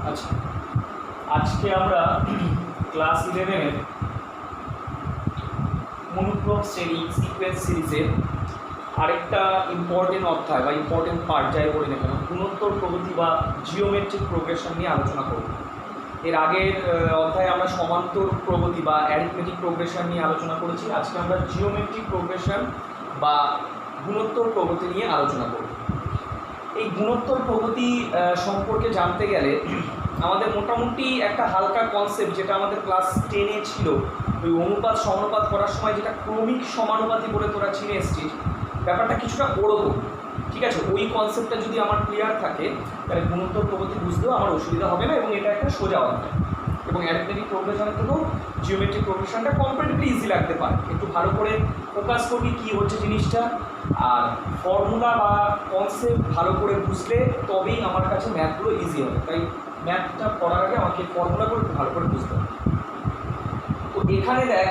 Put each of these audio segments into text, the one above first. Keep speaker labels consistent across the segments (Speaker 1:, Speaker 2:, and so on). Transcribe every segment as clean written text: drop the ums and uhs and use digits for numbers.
Speaker 1: আচ্ছা, আজকে আমরা ক্লাস 11-এর মনোক্রম শ্রেণী সিকোয়েন্স সিরিজের আরেকটা ইম্পর্টেন্ট অধ্যায় বা ইম্পর্টেন্ট পার্ট যাই বলি না কেন, গুণোত্তর প্রগতি বা জিওমেট্রিক প্রোগ্রেশন নিয়ে আলোচনা করব। এর আগের অধ্যায়ে আমরা সমান্তর প্রগতি বা অ্যারিথমেটিক প্রোগ্রেশন নিয়ে আলোচনা করেছি। আজকে আমরা জিওমেট্রিক প্রোগ্রেশন বা গুণোত্তর প্রগতি নিয়ে আলোচনা করব। এই গুণোত্তর প্রগতি সম্পর্কে জানতে গেলে আমাদের মোটামুটি একটা হালকা কনসেপ্ট, যেটা আমাদের ক্লাস 10-এ ছিল, ওই অনুপাত সমানুপাত করার সময় যেটা ক্রমিক সমানুপাতি বলে তোরা চিনে এসছিস, ব্যাপারটা কিছুটা ওরকম। ঠিক আছে, ওই কনসেপ্টটা যদি আমার ক্লিয়ার থাকে তাহলে গুণোত্তর প্রগতি বুঝতেও আমার অসুবিধা হবে না, এবং এটা একটা সোজা অধ্যায়। এবং অ্যারিথমেটিক প্রোগ্রেশনের থেকেও জিওমেট্রিক প্রোগ্রেশনটা কম্পারেটিভলি ইজি লাগতে পারে। একটু ভালো করে ফোকাস করবি কী হচ্ছে জিনিসটা, আর ফর্মুলা বা কনসেপ্ট ভালো করে বুঝলে তবেই আমার কাছে ম্যাথগুলো ইজি হবে। তাই ম্যাথটা পড়ার আগে আমাকে ফর্মুলাগুলো একটু ভালো করে বুঝতে হবে। তো এখানে দেখ,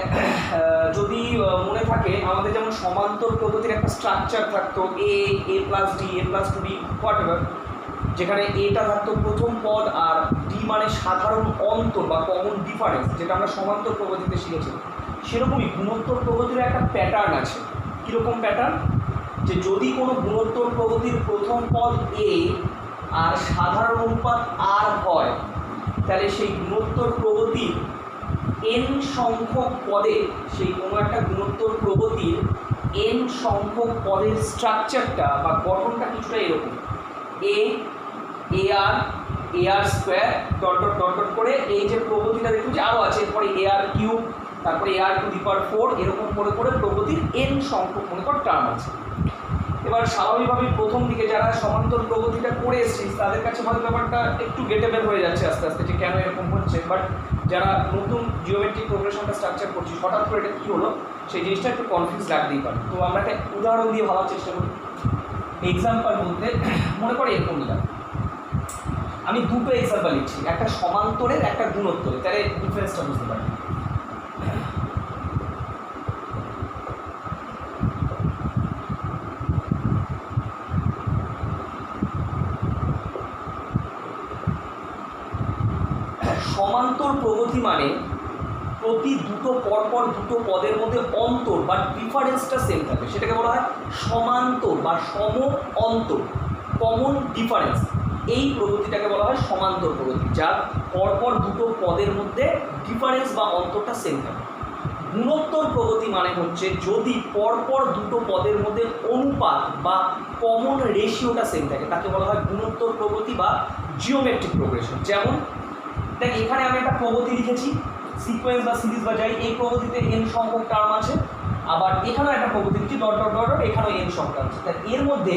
Speaker 1: যদি মনে থাকে আমাদের যেমন সমান্তর প্রগতির একটা স্ট্রাকচার থাকতো, A plus D, A plus two D, whatever, যেখানে এটা থাকতো প্রথম পদ আর ডি মানে সাধারণ অন্তর বা কমন ডিফারেন্স, যেটা আমরা সমান্তর প্রগতিতে শিখেছিলাম। সেরকমই গুণোত্তর প্রগতির একটা প্যাটার্ন আছে। কীরকম প্যাটার্ন? যে যদি কোনো গুণোত্তর প্রগতির প্রথম পদ এ আর সাধারণ অনুপাত আর হয়, তাহলে সেই গুণোত্তর প্রগতির এন সংখ্যক পদে, সেই কোনো একটা গুণোত্তর প্রগতির এন সংখ্যক পদের স্ট্রাকচারটা বা গঠনটা কিছুটা এরকম: A R square dot dot dot dot করে, এই যে প্রগতিটা দেখুন যে আরও আছে, এরপরে এ আর কিউব, তারপরে এ আর টু দি পাওয়ার 4, এরকম করে করে প্রগতির এন সংখ্যক মনে কর টার্ম আছে। এবার স্বাভাবিকভাবেই প্রথম দিকে যারা সমান্তর প্রগতিটা করে এসেছিস তাদের কাছে হয়তো ব্যাপারটা একটু গেটেবল হয়ে যাচ্ছে আস্তে আস্তে, যে কেন এরকম হচ্ছে। বাট যারা নতুন জিওমেট্রিক প্রোগ্রেশনটা স্ট্রাকচার করছিস, হঠাৎ করে এটা কী হলো, সেই জিনিসটা একটু কনফিউজ লাগতেই পারে। তো আমরা একটা উদাহরণ দিয়ে ভাবার চেষ্টা করি। এক্সাম্পল বলতে মনে করে এরকম নিলাম, আমি দুটো এক্সাম্পল লিখছি, একটা সমান্তরের একটা গুণোত্তরের, তাহলে ডিফারেন্সটা বুঝতে পারি। সমান্তর প্রগতি মানে প্রতি দুটো পরপর দুটো পদের মধ্যে অন্তর বা ডিফারেন্সটা সেম থাকে, সেটাকে বলা হয় সমান্তর বা সম অন্তর, কমন ডিফারেন্স। এই প্রগতিটাকে বলা হয় সমান্তর প্রগতি, যার পরপর দুটো পদের মধ্যে ডিফারেন্স বা অন্তরটা সেম থাকে। গুণোত্তর প্রগতি মানে হচ্ছে যদি পরপর দুটো পদের মধ্যে অনুপাত বা কমন রেশিওটা সেম থাকে, তাকে বলা হয় গুণোত্তর প্রগতি বা জিওমেট্রিক প্রোগ্রেশন। যেমন দেখ, এখানে আমি একটা প্রগতি লিখেছি, সিকোয়েন্স বা সিরিজ বা যাই, এই প্রগতিতে এন সংখ্যক টার্ম আছে, আবার এখানেও একটা প্রগতি লিখছি ডট ডট ডট ডট, এখানেও এন সংখ্যক আছে। তাই এর মধ্যে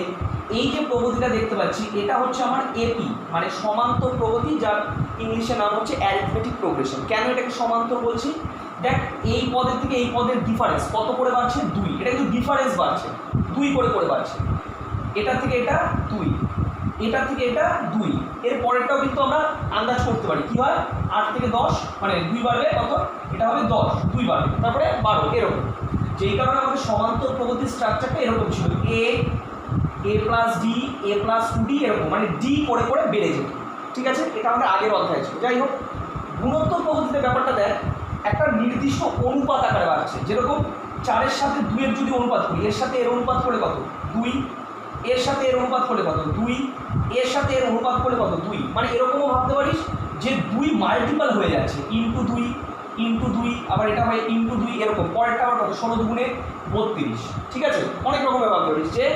Speaker 1: এই যে প্রগতিটা দেখতে পাচ্ছি, এটা হচ্ছে আমার এপি মানে সমান্তর প্রগতি, যার ইংলিশে নাম হচ্ছে অ্যারিথমেটিক প্রোগ্রেশন। কেন এটাকে সমান্তর বলছি? দেখ, এই পদের থেকে এই পদের ডিফারেন্স কত করে বাড়ছে? 2। এটা কিন্তু ডিফারেন্স বাড়ছে, 2 করে করে বাড়ছে। এটা থেকে এটা 2, এটা থেকে এটা 2, এর পরেরটাও কিন্তু আমরা আন্দাজ করতে পারি কি হয়। 8 থেকে 10 মানে 2 বাড়বে কত, এটা হবে 10, 2 বাড়বে, তারপরে 12, এরকম। যেই কারণে আমাদের সমান্তর প্রগতির স্ট্রাকচারটা এরকম ছিল, এ প্লাস ডি, এ প্লাস 2ডি, এরকম মানে ডি করে করে বেড়ে যেত। ঠিক আছে, এটা আমাদের আগের অধ্যায় ছিল। যাই হোক, গুণোত্তর প্রগতিতে ব্যাপারটা দেখ, একটা নির্দিষ্ট অনুপাত আকারে বাড়ছে। যেরকম 4-এর সাথে 2-এর যদি অনুপাত করি, এর সাথে এর অনুপাত করে কত? 2, এর সাথে এর অনুপাত করলে কত? 2, এর সাথে এর অনুপাত করলে কত? 2। মানে এরকমও ভাবতে পারিস যে 2 মাল্টিপল হয়ে যাচ্ছে, ইন্টু 2, আবার এটা হয় ইন্টু 2, এরকম। পরেরটা আবার কত? 16 দুগুণে 32। ঠিক আছে, অনেক রকমের ভাবতে পারিস। যে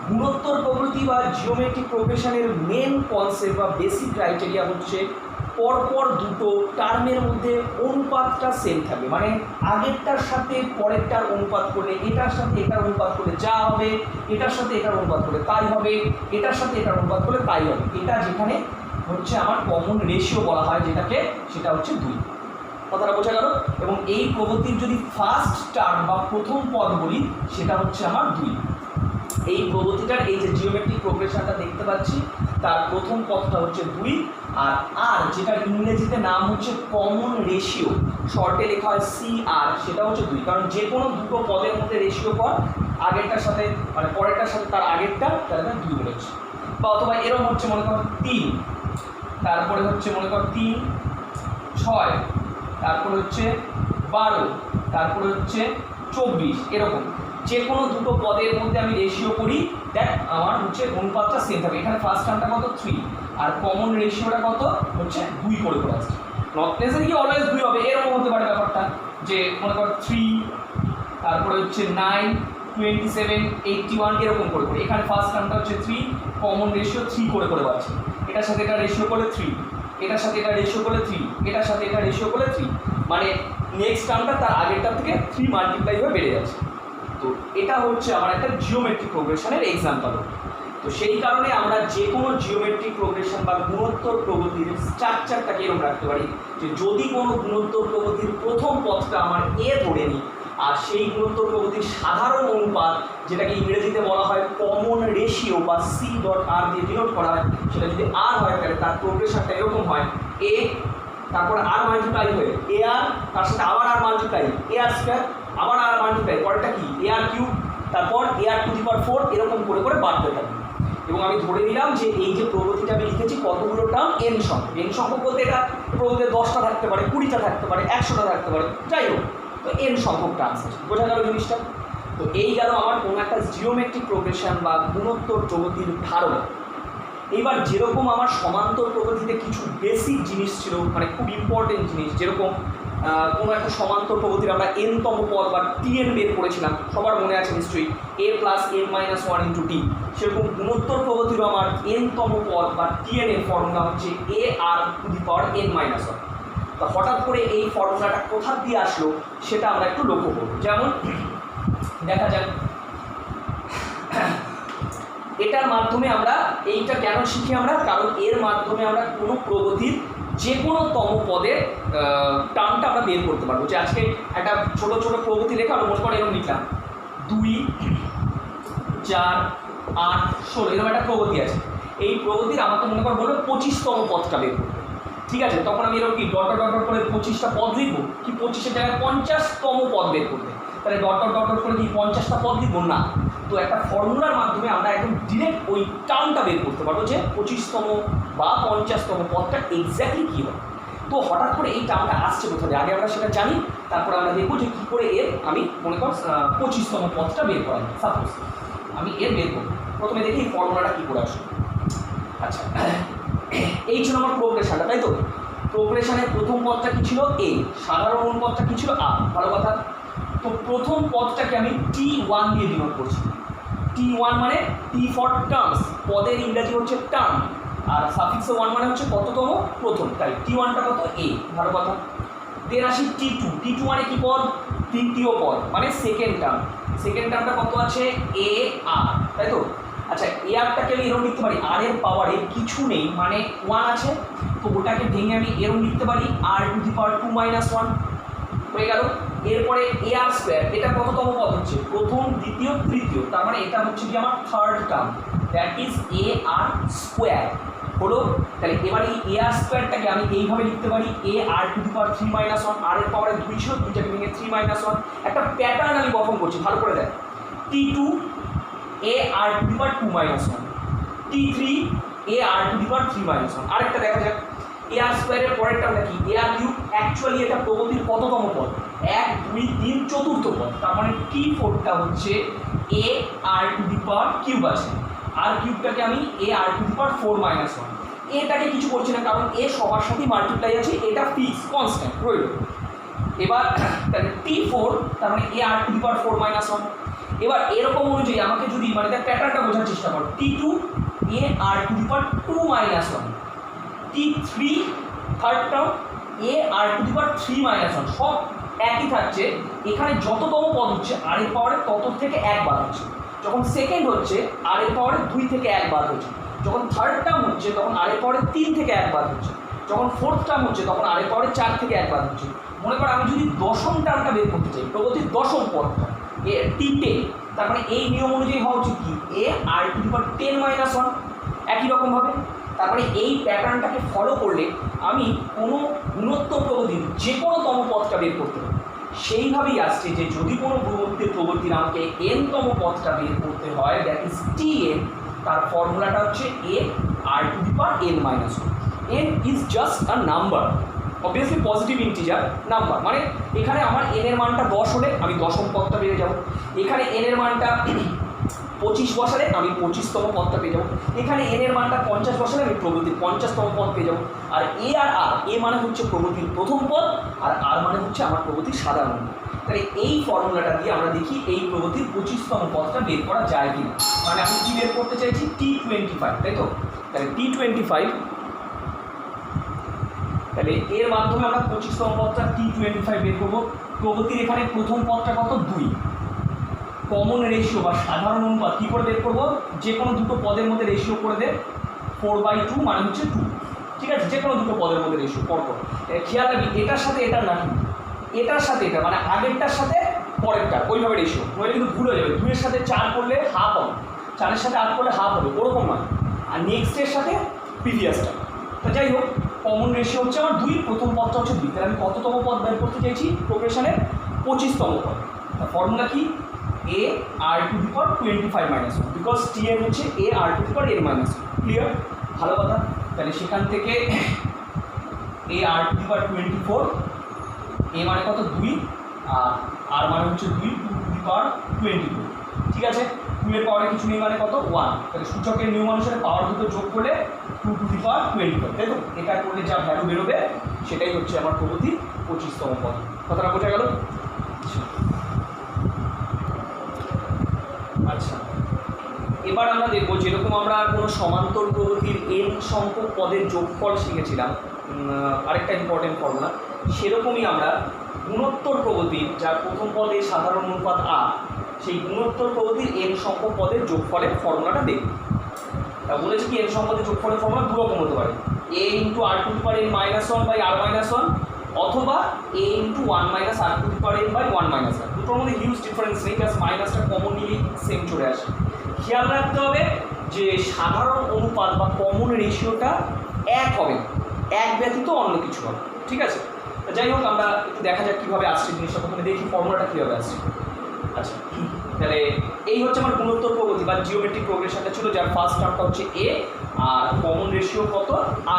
Speaker 1: গুণোত্তর প্রগতি বা জিওমেট্রিক প্রোগ্রেশনের মেন কনসেপ্ট বা বেসিক ক্রাইটেরিয়া হচ্ছে পরপর দুটো টার্মের মধ্যে অনুপাতটা সেম থাকবে। মানে আগেরটার সাথে পরেরটার অনুপাত করলে, এটার সাথে এটার অনুপাত করলে যা হবে, এটার সাথে এটার অনুপাত করলে তাই হবে, এটার সাথে এটার অনুপাত করলে তাই হবে। এটা যেখানে হচ্ছে আমার কমন রেশিও বলা হয় যেটাকে, সেটা হচ্ছে 2। কথাটা বোঝা গেল? এবং এই প্রগতির যদি ফার্স্ট টার্ম বা প্রথম পদ বলি, সেটা হচ্ছে আমার 2। এই প্রগতিটার এই যে জিওমেট্রিক প্রোগ্রেশনটা দেখতে পাচ্ছি, তার প্রথম পদটা হচ্ছে 2, আর যেটার ইংরেজিতে নাম হচ্ছে কমন রেশিও, শর্টে লেখা হয় CR, সেটা হচ্ছে 2। কারণ যে কোনো দুটো পদের মধ্যে রেশিও কর, আগেরটার সাথে মানে পরেরটার সাথে তার আগেরটা, তাহলে 2 বলেছে। বা অথবা এরকম হচ্ছে মনে করো 3, তারপরে হচ্ছে মনে কর 3, 6, তারপরে হচ্ছে 12, তারপরে হচ্ছে 24, এরকম যে কোনো দুটো পদের মধ্যে আমি রেশিও করি, দেখ আমার হচ্ছে অনুপাতটা সেম থাকবে। এখানে ফার্স্ট টার্মটা কত 3, আর কমন রেশিওটা কত হচ্ছে 2 করে করে আসছে। নট নেসেসারি অলওয়েজ 2 হবে, এরকম হতে পারে ব্যাপারটা যে মনে কর 3, তারপরে হচ্ছে 9, 27, 81 এরকম করে করে। এখানে ফার্স্ট টার্মটা হচ্ছে 3, কমন রেশিও 3 করে করে পাচ্ছি। এটার সাথে এটা রেশিও করলে 3, এটার সাথে এটা রেশিও করলে 3, এটার সাথে এটা রেশিও করলে 3, মানে নেক্সট টার্মটা তার আগেরটার থেকে 3 মাল্টিপ্লাই হয়ে বেড়ে যাচ্ছে। তো এটা হচ্ছে আমার একটা জিওমেট্রিক প্রোগ্রেশনের এক্সাম্পল। তো সেই কারণে আমরা যে কোনো জিওমেট্রিক প্রোগ্রেশন বা গুণোত্তর প্রগতির স্ট্রাকচারটাকে এরকম রাখতে পারি যে যদি কোনো গুণোত্তর প্রগতির প্রথম পদটা আমার এ ধরে নিই, আর সেই গুণোত্তর প্রগতির সাধারণ অনুপাত যেটাকে ইংরেজিতে বলা হয় কমন রেশিও বা সি ডট আর দিয়ে ডিনোট করা হয়, সেটা যদি আর হয় তাহলে তার প্রোগ্রেশনটা এরকম হয় এ, তারপর আর মাল্টিপ্লাই হয়ে এ আর, তার সাথে আবার আর মাল্টিপ্লাই এ আর স্কোয়ার, আবার আর মাল্টিপ্লাই, পরেরটা কি এ আর কিউব, তারপর এ আর টু দি পাওয়ার 4, এরকম করে করে বাড়তে থাকে। এবং আমি ধরে নিলাম যে এই যে প্রগতিটা আমি লিখেছি কতগুলো টার্ম এন সংখ্যক। এন সংখ্যক বলতে এটা প্রগতিতে 10টা থাকতে পারে, 20টা থাকতে পারে, 100টা থাকতে পারে, যাই হোক, তো এন সংখ্যক টার্মস আছে। বোঝা গেল জিনিসটা? তো এই গেল আমার কোনো একটা জিওমেট্রিক প্রোগ্রেশন বা গুণোত্তর প্রগতির ধারণা। এইবার যেরকম আমার সমান্তর প্রগতিতে কিছু বেসিক জিনিস ছিল, মানে খুব ইম্পর্টেন্ট জিনিস, যেরকম কোনো একটা সমান্তর প্রগতির আমরা এনতম পদ বা টিএন বের করেছিলাম, সবার মনে আছে নিশ্চয়ই, এ plus N minus 1 into T. সেরকম গুণোত্তর প্রগতিরও আমার এনতম পদ বা টিএন এর ফর্মুলা হচ্ছে A R to the power N minus 1। তা হঠাৎ করে এই ফর্মুলাটা কোথা দিয়ে আসলো সেটা আমরা একটু লক্ষ্য করব। যেমন দেখা যাক, এটার মাধ্যমে আমরা এইটা কেন শিখি আমরা, কারণ এর মাধ্যমে আমরা কোনো প্রগতির যে কোনো তম পদের টার্মটা আমরা বের করতে পারবো। যে আজকে একটা ছোট ছোট প্রগতি রেখা আমরা মনে করে এরকম লিখলাম 2, 4, 8, 16 এরকম একটা প্রগতি আছে। এই প্রগতির আমাকে মনে কর বলবো 25তম পদটা বের করতে, ঠিক আছে? তখন আমি এরকম কি ডট ডট ডট করে 25টা পদ লিখবো, কি 25-এর জায়গায় 50তম পদ বের করতে, তাহলে ডট ডট ডট ডট করে কি 50টা পদ লিখবো না। তো একটা ফর্মুলার মাধ্যমে আমরা একদম ডিরেক্ট ওই টার্মটা বের করতে পারবো যে 25তম বা 50তম পদটা এক্স্যাক্টলি কী হয়। তো হঠাৎ করে এই টার্মটা আসছে কোথা থেকে, আগে আমরা সেটা জানি, তারপরে আমরা দেখবো যে কী করে এর আমি মনে কর 25তম পদটা বের করা যায়। সাপোজ আমি এর বের করবো, প্রথমে দেখি এই ফর্মুলাটা কী করে আসবে। আচ্ছা, এই ছিল আমার প্রোগ্রেশনটা, তাই তো? প্রোগ্রেশনের প্রথম পদটা কী ছিল এ, সাধারণ অনুপদটা কী ছিল আর, ভালো কথা। তো প্রথম পদটাকে আমি T1 দিয়ে ডিনোট করছি। T1 মানে টি ফর টার্মস, পদের ইংরাজি হচ্ছে টার্ম, আর সাফিক্সে 1 মানে হচ্ছে কততম, প্রথম, তাই T1টা কত এ, ভালো কথা। দেন আসি T2, T2 মানে কি পদ, তৃতীয় পদ, মানে সেকেন্ড টার্ম। সেকেন্ড টার্মটা কত আছে এ আর, তাই তো? আচ্ছা, এ আরটাকে আমি এরকম লিখতে পারি আর এর পাওয়ারে কিছু নেই, মানে 1 আছে, তো ওটাকে ভেঙে আমি এরকম লিখতে পারি আর টু দি পাওয়ার 2 - 1 হয়ে গেল। এরপরে এ আর স্কোয়ার, এটা কততম পদ হচ্ছে, প্রথম, দ্বিতীয়, তৃতীয়, তার মানে এটা হচ্ছে কি আমার third term, that is a R square হলো। তাহলে এবার এই এ আর স্কোয়ারটাকে আমি এইভাবে লিখতে পারি এ আর টু দি পাওয়ার 3 - 1, আর এর পাওয়ারে 2 ছিল, 2টাকে ভেঙে 3 - 1। একটা প্যাটার্ন আমি গঠন করছি, ভালো করে দেখ। T2 a R to the power 2 - 1, T3 A R to the power 3 - 1। আরেকটা দেখা যাক, এ আর স্কোয়ারের পরেরটা কি এ আর কিউব, অ্যাকচুয়ালি এটা প্রগতির কততম পদ, 1, 2, 3 চতুর্থ পদ, তার মানে T4টা হচ্ছে A R to the power cube আছে, আর কিউবটাকে আমি এ আর টু দি পাওয়ার 4 - 1। এটাকে কিছু করছি না, কারণ এ সবার সাথে মাল্টিপ্লাই আছে, এটা ফিক্স কনস্ট্যান্ট রইল। এবার তাহলে T4, তার মানে এ আর টু দি পাওয়ার 4 - 1। এবার এরকম অনুযায়ী আমাকে যদি মানে তার প্যাটার্নটা বোঝার চেষ্টা করো, T2 a R to the power 2 - 1, T3 third term a R to the power 3 - 1, সব একই থাকছে। এখানে যততম পদ হচ্ছে আর এর পাওয়ারে তত থেকে 1 বাদ হচ্ছে, যখন সেকেন্ড হচ্ছে আর এর পাওয়ারে 2 থেকে 1 বাদ হচ্ছে, যখন থার্ড টার্ম হচ্ছে তখন আর এর পাওয়ারে 3 থেকে 1 বাদ হচ্ছে, যখন ফোর্থ টার্ম হচ্ছে তখন আর এর পাওয়ারে 4 থেকে 1 বাদ হচ্ছে। মনে করো আমি যদি দশম টার্মটা বের করতে চাই, প্রগতির দশম পদটা এ T10, তার মানে এই নিয়ম অনুযায়ী হওয়া উচিত কি এ আর টু দি পাওয়ার 10 - 1, একই রকমভাবে। তারপরে এই প্যাটার্নটাকে ফলো করলে আমি কোনো গুণোত্তর প্রগতির যে কোনো তম পদটা বের করতে পারি। সেইভাবেই আসছে যে যদি কোনো গুণোত্তর প্রগতির আমাকে এনতম পদটা বের করতে হয়, দ্যাট ইজ Tn, তার ফর্মুলাটা হচ্ছে A R to the power n - 1। n is just a number, obviously positive integer number, মানে এখানে আমার n এর মানটা 10 হলে আমি দশম পদটা পেয়ে যাব, এখানে n এর মানটা 25 বসালে আমি 25তম পদটা পেয়ে যাবো, এখানে n এর মানটা 50 বসালে আমি প্রগতির 50তম পদ পেয়ে যাবো। আর এ আর আর, এ মানে হচ্ছে প্রগতির প্রথম পদ, আর আর মানে হচ্ছে আমার প্রগতির সাধারণ। তাহলে এই ফর্মুলাটা দিয়ে আমরা দেখি এই প্রগতির 25তম পদটা বের করা যায় কিনা। মানে আমি কি বের করতে চাইছি, T25, তাই তো? তাহলে T25, তাহলে এর মাধ্যমে আমরা 25তম পদটা T25 বের করবো। প্রগতির এখানে প্রথম পদটা কত, 2। কমন রেশিও বা সাধারণ অনুপাত কী করে বের করবো, যে কোনো দুটো পদের মধ্যে রেশিও করে দে, 4/2 মানে হচ্ছে 2, ঠিক আছে? যে কোনো দুটো পদের মধ্যে রেশিও পরপর খেয়াল রাখবি, এটার সাথে এটার না, এটার সাথে এটা, মানে আগেরটার সাথে পরেরটার ওইভাবে রেশিও, নইলে কিন্তু ভুল হয়ে যাবে। 2-এর সাথে 4 করলে হাফ হবে, 4-এর সাথে 8 করলে হাফ হবে, ওরকম নয়। আর নেক্সটের সাথে প্রিভিয়াসটা। তো যাই হোক, কমন রেশিও হচ্ছে আমার 2, প্রথম পদটা হচ্ছে 2, তাহলে আমি কততম পদ বের করতে চাইছি প্রোগ্রেশনের, 25তম পদ। ফর্মুলা কি, a r to the power 25 minus 1, because t এর হচ্ছে a r to the power n minus 1, clear? ভালো কথা। তাহলে সেখান থেকে a r to the power 24, a মানে কত, 2, আর r মানে হচ্ছে 2, 2 to the power 22, ঠিক আছে? 2 এর পাওয়ারে কিছু নেই মানে কত, 1, তাহলে সূচকের নিয়ম অনুসারে পাওয়ার দুটো যোগ করলে 2 to the power 25, তাই তো? এটা করলে যা ভ্যালু বেরোবে সেটাই হচ্ছে আমার প্রগতির 25তম পদ। কথাটা বোঝা গেল? আচ্ছা, এবার আমরা দেখবো যেরকম আমরা কোনো সমান্তর প্রগতির n সংখ্যক পদের যোগফল শিখেছিলাম, আরেকটা ইম্পর্টেন্ট ফর্মুলা, সেরকমই আমরা গুণোত্তর প্রগতির, যার প্রথম পদে সাধারণ অনুপাত r, সেই গুণোত্তর প্রগতির n সংখ্যক পদের যোগফলের ফর্মুলাটা দেখব। তা বলেছি কি n সংখ্যক পদের যোগফলের ফর্মুলা দু রকম হতে পারে, a into r to the power n minus 1 by r minus 1, অথবা a into 1 minus r to the power n by 1 minus r। দুটোর মধ্যে হিউজ ডিফারেন্স নেই, জাস্ট মাইনাসটা কমন নিলেই সেম চলে আসে। খেয়াল রাখতে হবে যে সাধারণ অনুপাত বা কমন রেশিওটা এক হবে, এক ব্যতীত অন্য কিছু হবে, ঠিক আছে? যাই হোক, আমরা একটু দেখা যাক কীভাবে আসছে জিনিসটা, প্রথমে দেখি ফর্মুলাটা কীভাবে আসছে। আচ্ছা, তাহলে এই হচ্ছে আমার গুণোত্তর প্রগতি বা জিওমেট্রিক প্রোগ্রেশনটা ছিল, যার ফার্স্ট টার্মটা হচ্ছে a, আর কমন রেশিও কত,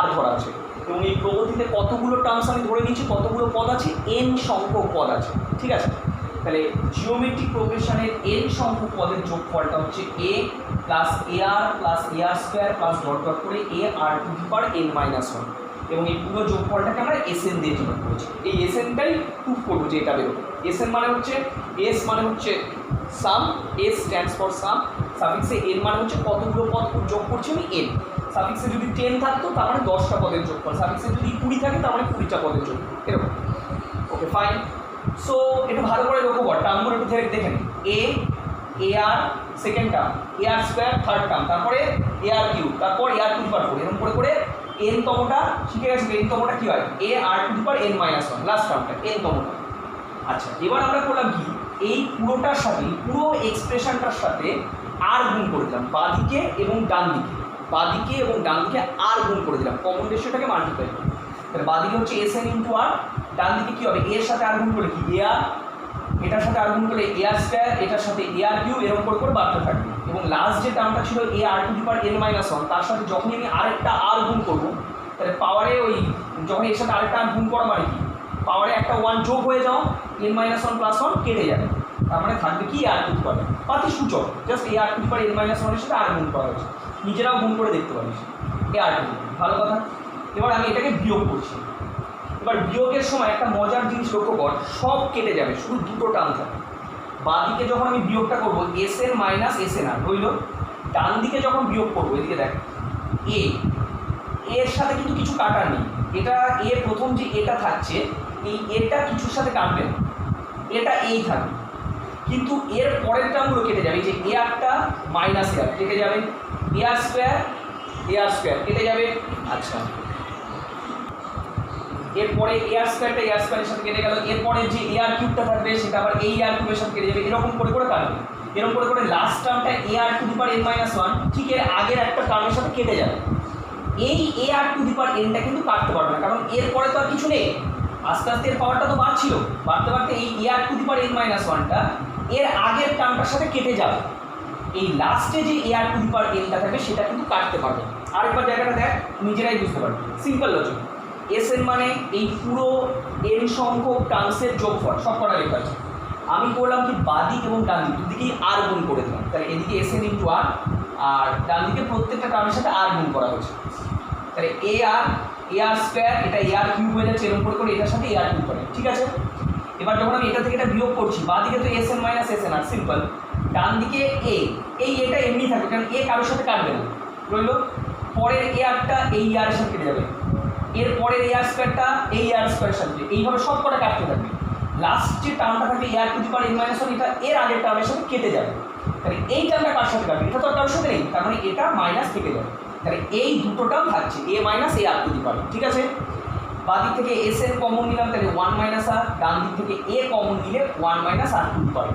Speaker 1: r ধরা আছে। এবং এই প্রগতিতে কতগুলো টার্মস আমি ধরে নিয়েছি, কতগুলো পদ আছে, n সংখ্যক পদ আছে, ঠিক আছে? তাহলে জিওমেট্রিক প্রোগ্রেশনের n সংখ্যক পদের যোগফলটা হচ্ছে a plus ar plus ar square plus dot dot করে a r to the power n minus 1, এবং এই পুরো যোগফলটাকে আমরা SN দিয়ে ডিনোট করেছি। এই SNটাই প্রুফ করবো যে এটা বেরোবে। SN মানে হচ্ছে, S মানে হচ্ছে sum, S stands for sum, সাফিক্সে n মানে হচ্ছে কতগুলো পদ যোগ করছি আমি n, সাফিক্সে যদি 10 থাকতো তার মানে 10টা পদের যোগফল, সাফিক্সে যদি 20 থাকে তার মানে 20টা পদের যোগ, এরকম। ওকে, ফাইন। সো একটু ভালো করে লক্ষ্য কর, টার্মগুলো একটু দেখে নিন। AR second term, AR square third term, তারপরে AR কিউব, তারপর AR টু দি পাওয়ার 4, এরকম করে করে n তমটা শিখে গেছি। n তমটা কী হয়, AR to the power n minus 1, last টার্মটা n তমটা। আচ্ছা, এবার আমরা করলাম কি, এই পুরোটার সাথে, পুরো এক্সপ্রেশনটার সাথে আর গুণ করে দিলাম, বাঁদিকে এবং ডান দিকে, বাঁদিকে এবং ডান দিকে আর গুণ করে দিলাম, কমন রেশিওটাকে মাল্টিপ্লাই করি। তাহলে বাঁদিকে হচ্ছে SN ইন্টু আর, ডান দিকে কী হবে, এর সাথে আর গুণ করলে কি AR, এটার সাথে আর গুণ করলে AR স্কোয়ার, এটার সাথে AR কিউব, এরকম করে করে বাড়তে থাকবে। এবং লাস্ট যে টার্মটা ছিল AR to the power n minus 1, তার সাথে যখনই আমি আরেকটা আর গুণ করবো, তাহলে পাওয়ারে ওই যখন এর সাথে আরেকটা আর গুণ করা মানে কি, পাওয়ারে একটা 1 যোগ হয়ে যাও, n মাইনাস 1 প্লাস 1 কেটে যাবে, তার মানে থাকবে কি আর টু দি পাওয়ার, পাতি সূচক, just AR to the power n minus 1 এর সাথে আর গুণ করা হয়েছে, নিজেরাও গুণ করে দেখতে পারিস AR টু দি, ভালো কথা। এবার আমি এটাকে বিয়োগ করছি। এবার বিয়োগের সময় একটা মজার জিনিস লক্ষ্য কর, সব কেটে যাবে, শুধু দুটো টার্ম থাকবে। বাঁ দিকে যখন আমি বিয়োগটা করবো SN মাইনাস SNR রইল, ডান দিকে যখন বিয়োগ করবো এদিকে দেখ A, এর সাথে কিন্তু কিছু কাটার নেই, এটা এ প্রথম যে এটা থাকছে, এই এটা কিছুর সাথে কাটবে না, এটা এই থাকবে, কিন্তু এর পরের টার্মগুলো কেটে যাবে, এই যে ARটা মাইনাস AR কেটে যাবে, AR স্কোয়ার কেটে যাবে। আচ্ছা, এরপরে AR স্কোয়ারটা AR স্কোয়ারের সাথে কেটে গেল, এরপরে যে AR কিউবটা থাকবে সেটা আবার এই AR কিউবের সাথে কেটে যাবে, এরকম করে করে কাটবে, এরকম করে করে লাস্ট টার্মটা AR to the power n minus 1 ঠিক এর আগের একটা টার্মের সাথে কেটে যাবে। এই AR টু দি পাওয়ার nটা কিন্তু কাটতে পারবে না, কারণ এরপরে তো আর কিছু নেই, আস্তে আস্তে এর পাওয়ারটা তো বাড়ছিল, বাড়তে বাড়তে এই AR to the power n minus 1টা এর আগের টার্মটার সাথে কেটে যাবে, এই লাস্টে যে AR টু দি পাওয়ার nটা থাকবে সেটা কিন্তু কাটতে পারবে না। আরেকবার জায়গাটা দেখ, নিজেরাই বুঝতে পারবি, সিম্পল লজিক। এস এন মানে এই পুরো এন সংখ্যক টার্মসের যোগফল, সব কটা লেখা আছে। আমি করলাম কি বাদিক এবং ডান দিক দুদিকেই আর গুণ করে দিলাম, তাহলে এদিকে এস এন ইন্টু আর, আর ডান দিকে প্রত্যেকটা টার্মের সাথে আর গুণ করা হয়েছে। তাহলে এ আর স্কোয়ার, এটা এ আর কিউব হয়ে যাচ্ছে, এরকম করে এটার সাথে এ আর কিউব করে, ঠিক আছে। এবার যখন আমি এটা থেকে এটা বিয়োগ করছি, বাঁ দিকে তো S N minus S N R, simple. ডান দিকে এটা এমনি থাকবে, কারণ এ কারোর সাথে কাটবে না, রইল। পরের এ আরটা এই আর এর সাথে কেটে যাবে, এর পরের এ আর স্কোয়ারটা এই আর স্কোয়ারের সাথে, এইভাবে সব কটা কাটতে থাকবে। লাস্ট যে টার্মটা থাকবে A R to the power N minus one, এটা এর আগের টার্মের সাথে কেটে যাবে। তাহলে এই টার্মটা কার সাথে কাটবে, এটা তো আর কারোর সাথে নেই, তার মানে এটা মাইনাস থেকে যাবে। তাহলে এই দুটো টার্ম থাকছে, এ minus A R to the পাওয়ার, ঠিক আছে। বাঁ দিক থেকে এস এন কমন নিলাম, তাহলে ওয়ান মাইনাস আর, ডান দিক থেকে এ কমন নিলে one minus R to the power.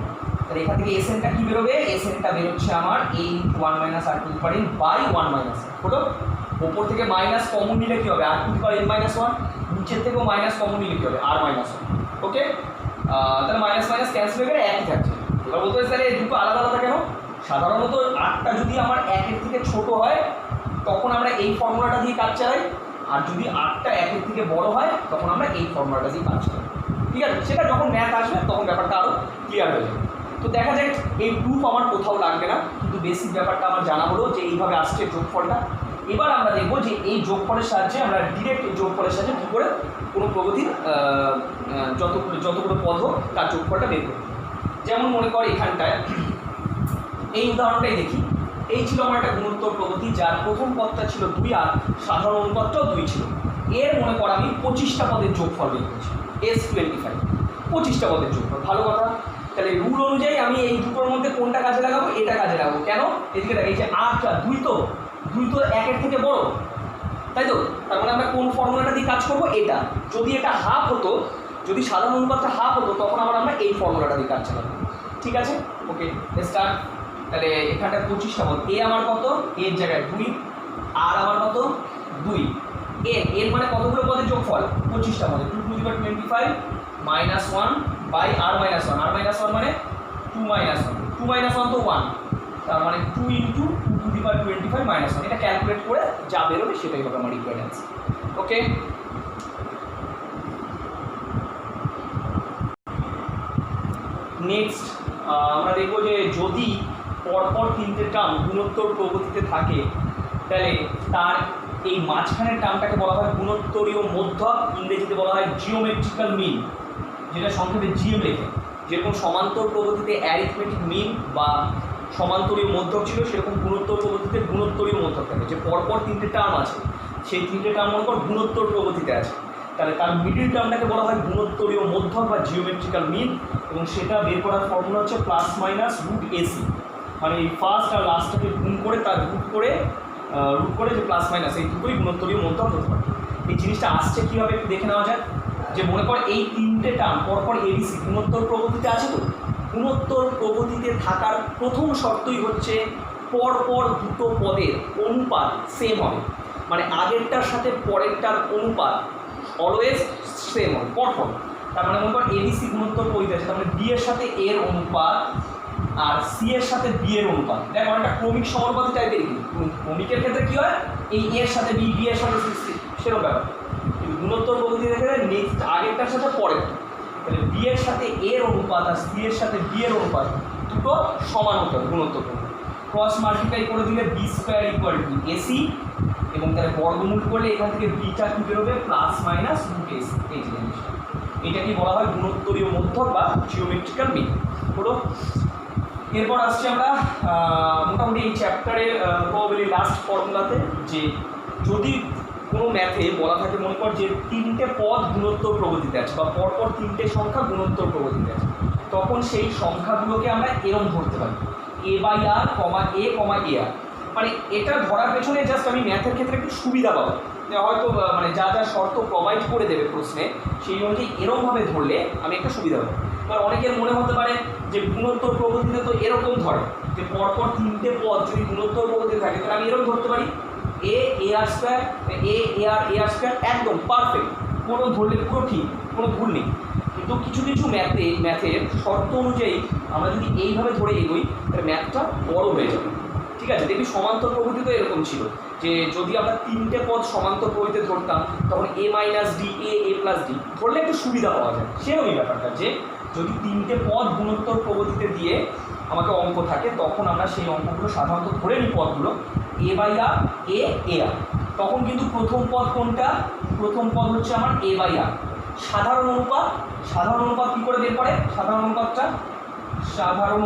Speaker 1: তাহলে এখান থেকে এস এনটা কী বেরোবে, এস এনটা বেরোচ্ছে আমার A into one minus R to the power by one minus R, হলো। ওপর থেকে মাইনাস কমন নিলে কী হবে, R to the power N minus one, নিচের থেকেও মাইনাস কমন নিলে কী হবে, আর মাইনাস ওয়ান, ওকে। তাহলে মাইনাস মাইনাস ক্যান্সেল হয়ে গেলে একই থাকছে। এবার বলতে পারি তাহলে এই দুটো আলাদা আলাদা কেন? সাধারণত আটটা যদি আমার একের থেকে ছোট হয় তখন আমরা এই ফর্মুলাটা দিয়ে কাজ চালাই, আর যদি আটটা একের থেকে বড় হয় তখন আমরা এই ফর্মুলাটা দিয়ে কাজ চালাই, ঠিক আছে। সেটা যখন ম্যাথ আসবে তখন ব্যাপারটা আরও ক্লিয়ার হয়ে যাবে। তো দেখা যায় এই প্রুফ আমার কোথাও লাগবে না, কিন্তু বেসিক ব্যাপারটা আমার জানা হলো যে এইভাবে আসছে যোগফলটা। এবার আমরা দেখবো যে এই যোগফলের সাহায্যে আমরা ডিরেক্ট যোগফলের সাহায্যে কী করে কোনো প্রগতির যতগুলো পদ হোক তার যোগফলটা বের করব। যেমন মনে কর এখানটায় এই উদাহরণটাই দেখি, এই ছিল আমার একটা গুণোত্তর প্রগতি, যার প্রথম পদটা ছিল 2 আর সাধারণ অনুপাতটাও 2 ছিল। এর মনে কর আমি 25টা পদের যোগফল বের করছি, S25, 25টা পদের যোগফল, ভালো কথা। তাহলে রুল অনুযায়ী আমি এই দুটোর মধ্যে কোনটা কাজে লাগাবো, এটা কাজে লাগাবো। কেন? এদিকে দেখ, এই যে 8 আর 2 তো একের থেকে বড়, তাই তো। তার মানে আমরা কোন ফর্মুলাটা দিয়ে কাজ করবো, এটা। যদি এটা হাফ হতো, যদি সাধারণ অনুপাতটা হাফ হতো তখন আবার আমরা এই ফর্মুলাটা দিয়ে কাজ চালাবো, ঠিক আছে। ওকে, স্টার্ট। তাহলে এখানটা 25টা পদ, এ আমার কত, এর জায়গায় 2, আর আমার কত 2, এর মানে কতগুলো পদের যোগফল, 25টা পদে, 2 to the power 25 minus 1 by r minus 1, r minus 1 মানে 2 মাইনাস 1, 2 মাইনাস 1 তো 1, তার মানে 2 into 2 to the power 25 minus 1, এটা ক্যালকুলেট করে যা বেরোবে সেটাই হবে আমার রিকোয়ার্ড অ্যান্সার, ওকে। নেক্সট আমরা দেখব যে যদি পরপর 3টে টার্ম গুণোত্তর প্রগতিতে থাকে তাহলে তার এই মাঝখানের টার্মটাকে বলা হয় গুণোত্তরীয় মধ্যক, ইংরেজিতে বলা হয় জিওমেট্রিক্যাল মিন, যেটা সংক্ষেপে জিএম লেখে। যেরকম সমান্তর প্রগতিতে অ্যারিথমেটিক মিন বা সমান্তরীয় মধ্যক ছিল, সেরকম গুণোত্তর প্রগতিতে গুণোত্তরীয় মধ্যক থাকে। যে পরপর 3টে টার্ম আছে, সেই 3টে টার্ম মনে কর গুণোত্তর প্রগতিতে আছে, তাহলে তার মিডিল টার্মটাকে বলা হয় গুণোত্তরীয় মধ্যক বা জিওমেট্রিক্যাল মিন, এবং সেটা বের করার ফর্মুলা হচ্ছে প্লাস মাইনাস রুট এসি, মানে এই ফার্স্ট আর লাস্টটাকে গুণ করে তার রুট করে যে প্লাস মাইনাস এই দুটোই গুণোত্তরীয় মধ্যক হতে পারে। এই জিনিসটা আসছে কীভাবে একটু দেখে নেওয়া যায়। যে মনে কর এই 3টে টার্ম পরপর এবিসি গুণোত্তর প্রগতিতে আছে, তো গুণোত্তর প্রগতিতে থাকার প্রথম শর্তই হচ্ছে পরপর দুটো পদের অনুপাত সেম হবে, মানে আগেরটার সাথে পরেরটার অনুপাত অলওয়েজ সেম হবে পরপর। তার মানে মনে কর এবিসি গুণোত্তর প্রগতিতে আছে, তার মানে বি এর সাথে এর অনুপাত আর সি এর সাথে বি এর অনুপাত। দেখো অনেকটা ক্রমিক সমানুপাতি টাইপের, ক্রমিকের ক্ষেত্রে কী হয়, এই এর সাথে বি, বি এর সাথে সি, সেরকম ব্যাপার। কিন্তু গুণোত্তর প্রগতি দেখে নেক্সট আগেরটার সাথে পরেরটা, তাহলে বি এর সাথে এর অনুপাত আর সি এর সাথে বি এর অনুপাত দুটো সমান হতে হবে গুণোত্তর প্রগতি। ক্রস মাল্টিপ্লাই করে দিলে b square equal to ac, এবং তাহলে বর্গমূল করলে এখান থেকে বিটা কী বেরোবে, প্লাস মাইনাস রুট এসি। এই জিনিসটা এটাকে বলা হয় গুণোত্তরীয় মধ্যক বা জিওমেট্রিক্যাল মিন, হলো। এরপর আসছি আমরা মোটামুটি এই চ্যাপ্টারের প্রবাবলি লাস্ট ফর্মুলাতে, যে যদি কোনো ম্যাথে বলা থাকে মনে কর যে 3টে পদ গুণোত্তর প্রগতিতে আছে বা পরপর 3টে সংখ্যা গুণোত্তর প্রগতিতে আছে, তখন সেই সংখ্যাগুলোকে আমরা এরম ধরতে পারি, এ বাই আর কমা এ কমা এ আর। মানে এটা ধরার পেছনে জাস্ট আমি ম্যাথের ক্ষেত্রে একটু সুবিধা পাবো, হয়তো মানে যা যা শর্ত প্রোভাইড করে দেবে প্রশ্নে সেই অনুযায়ী এরমভাবে ধরলে আমি একটা সুবিধা পাবো। এবার অনেকের মনে হতে পারে যে গুণোত্তর প্রগতিতে তো এরকম ধরে যে পরপর 3টে পদ যদি গুণোত্তর প্রগতিতে থাকে তাহলে আমি এরকম ধরতে পারি এ আর স্কোয়ার, এ আর স্কোয়ার, একদম পারফেক্ট, কোনো ধরলে পুরো ঠিক, কোনো ভুল নেই। কিন্তু কিছু কিছু ম্যাথের শর্ত অনুযায়ী আমরা যদি এইভাবে ধরে এগোই তাহলে ম্যাথটা বড় হয়ে যাবে, ঠিক আছে, দেখবি সমান্তর প্রগতি তো এরকম ছিল যে যদি আমরা তিনটে পদ সমান্তর প্রগতিতে ধরতাম তখন a minus D A plus D ধরলে একটু সুবিধা পাওয়া যায়। সেরকমই ব্যাপারটা যে যদি তিনটে পদ গুণোত্তর প্রগতিতে দিয়ে আমাকে অঙ্ক থাকে তখন আমরা সেই অঙ্কগুলো সাধারণত ধরে নিই পদগুলো এ বাই আর এ আর। তখন কিন্তু প্রথম পদ কোনটা, প্রথম পদ হচ্ছে আমার এ বাই আর। সাধারণ অনুপাত কী করে বের করে, সাধারণ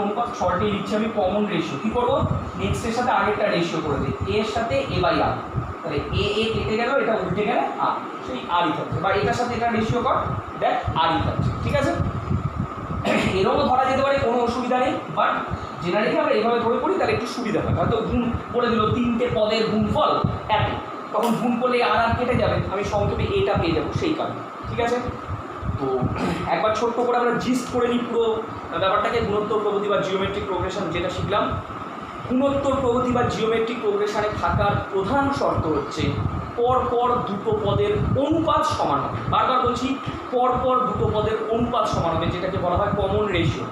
Speaker 1: অনুপাত শর্টে লিখছি আমি কমন রেশিও। কী করবো, নেক্সটের সাথে আগেরটা রেশিও করে দিই, এর সাথে এ বাই আর, তাহলে এ কেটে গেল, এটা উল্টে গেলে আর, সেই আরই থাকছে, বা এটার সাথে এটা রেশিও কর, দেখ আরই থাকছে। ঠিক আছে, এরকমও ধরা যেতে পারে, কোনো অসুবিধা নেই, বাট জেনারেলি আমরা এইভাবে ধরে পড়ি তাহলে একটু সুবিধা হয়। হয়তো গুণ করে দিল তিনটে পদের গুণফল এত, তখন গুণ করলে আর কেটে যাবে, আমি সংক্ষেপে এটা পেয়ে যাবো সেই কারণে। ঠিক আছে, তো একবার ছোট্ট করে আমরা জিস্ট করে নিই পুরো ব্যাপারটাকে। গুণোত্তর প্রগতি বা জিওমেট্রিক প্রোগ্রেশন যেটা শিখলাম, গুণোত্তর প্রগতি বা জিওমেট্রিক প্রোগ্রেশনে থাকার প্রধান শর্ত হচ্ছে পরপর দুটো পদের অনুপাত সমান হবে। বারবার বলছি, পরপর দুটো পদের অনুপাত সমান হবে, যেটাকে বলা হয় কমন রেশিও।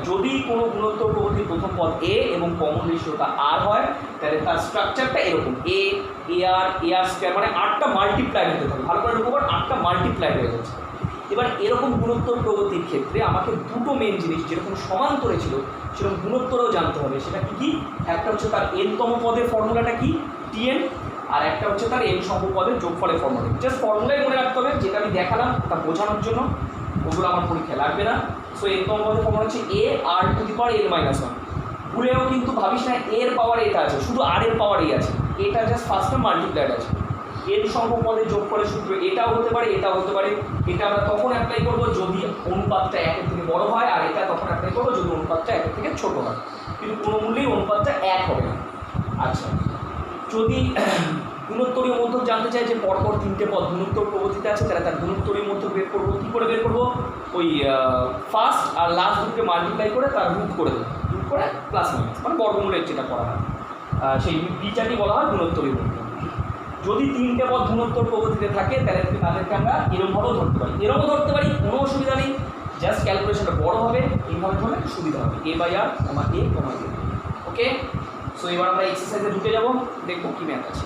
Speaker 1: যদি কোনো গুণোত্তর প্রগতির প্রথম পদ এ এবং কমন রেশিওটা আর হয়, তাহলে তার স্ট্রাকচারটা এরকম এ আর স্কোয়ার, মানে 8টা মাল্টিপ্লাই হতে থাকে। ভালো করে লক্ষ্য কর, 8টা মাল্টিপ্লাই হয়ে যাচ্ছে। এবার এরকম গুণোত্তর প্রগতির ক্ষেত্রে আমাকে দুটো মেন জিনিস, যেরকম সমান্তরে ছিল সেরকম গুণোত্তরও জানতে হবে। সেটা কি কি, একটা হচ্ছে তার এনতম পদের ফর্মুলাটা কি টিএন, আর একটা হচ্ছে তার এন সংখ্যক পদের যোগফলের ফর্মুলা। জাস্ট ফর্মুলাই মনে রাখতে হবে, যেটা আমি দেখালাম তা বোঝানোর জন্য, ওগুলো আমার পরীক্ষায় লাগবে না। সো এনতম পদের ফর্মুলা হচ্ছে A R to the power n-1। ভুলেও কিন্তু ভাবিস না এর পাওয়ার এটা আছে, শুধু আর এর পাওয়ার এই আছে, এটা জাস্ট ফার্স্টে মাল্টিপ্লাইড আছে। এন সংখ্যক পদের যোগফলের সূত্র এটাও হতে পারে, এটাও হতে পারে। এটা আমরা তখন অ্যাপ্লাই করবো যদি অনুপাতটা 1-এর থেকে বড় হয়, আর এটা তখন অ্যাপ্লাই করবো যদি অনুপাতটা 1-এর থেকে ছোট হয়, কিন্তু কোনো মূল্যেই অনুপাতটা 1 হবে না। আচ্ছা, যদি গুণোত্তরীয় মধ্যক জানতে চাই যে পরপর তিনটে পদ গুণোত্তর প্রগতিতে আছে, তাহলে তার গুণোত্তরীয় মধ্যক বের করবো। কী করে বের করবো, ওই ফার্স্ট আর লাস্ট দুটোকে মাল্টিপ্লাই করে তার রুট করে দেবো, রুট করে প্লাস মাইনাস, মানে বর্গমূলের যেটা করা হয় সেই বিচারটি বলা হয় গুণোত্তরীয় মধ্যক। যদি তিনটে পদ গুণোত্তর প্রগতিতে থাকে তাহলে তাদেরকে আমরা এরমভাবেও ধরতে পারি, ধরতে পারি, কোনো অসুবিধা নেই। জাস্ট ক্যালকুলেশনটা বড় হবে, এইভাবে ধরলে সুবিধা হবে, এ by R A. Okay, so এবার আমরা এক্সারসাইজে ঢুকে যাবো, দেখবো কী ম্যাথ আছে।